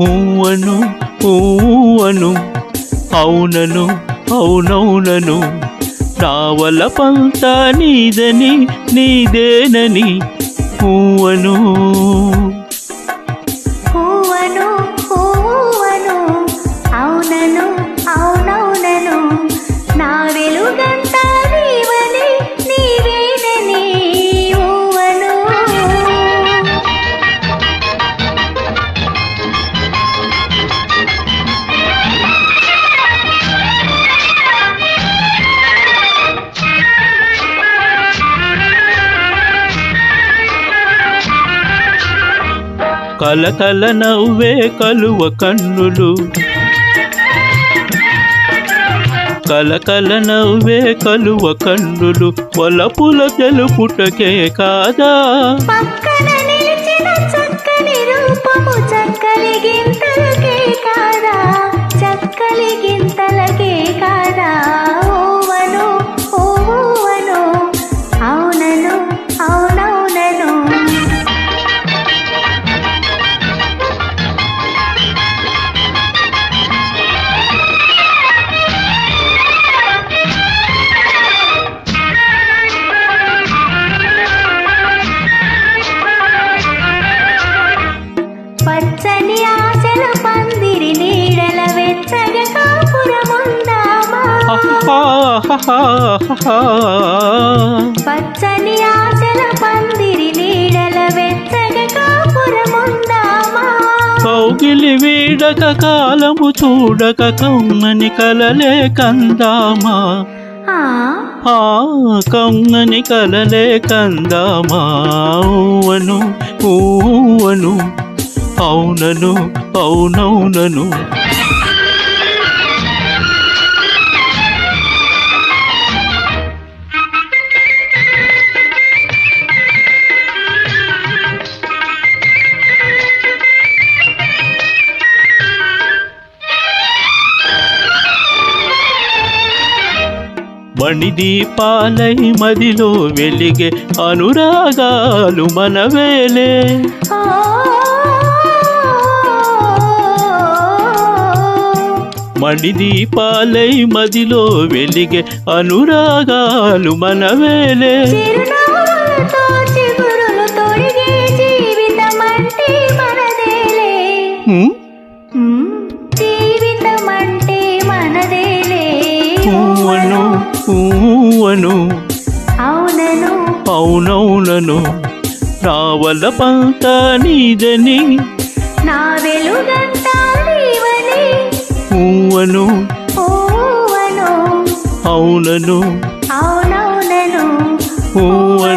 ఊవను ఊవను అవునను అవునవునను రావల పంత నీదని నీదేనని ఊవను ఊవను ఊవను అవునను అవునవునను నా వెలుగంత నీవని నీవేనని ఊవను కలకల నవ్వే కలువ కన్నులు కలకల నవ్వే కలువ కన్నులు వలపుల తెలుపుటకే కాదా పక్కన నిలిచిన చక్కని రూపము చక్కలి గింతలకే కాదా చక్కలి గింతలకే కాదా ఊవను ఊవను అవునను అవునవునను పచ్చని ఆశల పందిరి నీడల వెచ్చగ కాపురముందామా పచ్చని ఆశల పందిరి నీడల వెచ్చగ కాపురముందామా కౌగిలి వీడక కాలము చూడక కమ్మని కలలే కందామా కమ్మని కలలే కందామా ఊవను ఊవను అవునను అవునవునను మణిదీపాలై మదిలో వెలిగే అనురాగాలు మనవేలే మణిదీపాలై మదిలో వెలిగే అనురాగాలు మనవేలే చిరునవ్వులతో చిగురులు తొడిగే జీవితమంటే మనదేలే జీవితమంటే మనదేలే ఊవను ఊవను అవునను అవునవునను రావల పంత నీదని నా వెలుగంతా నీవని ఊవను ఊవను అవునను అవునవునను ఊవను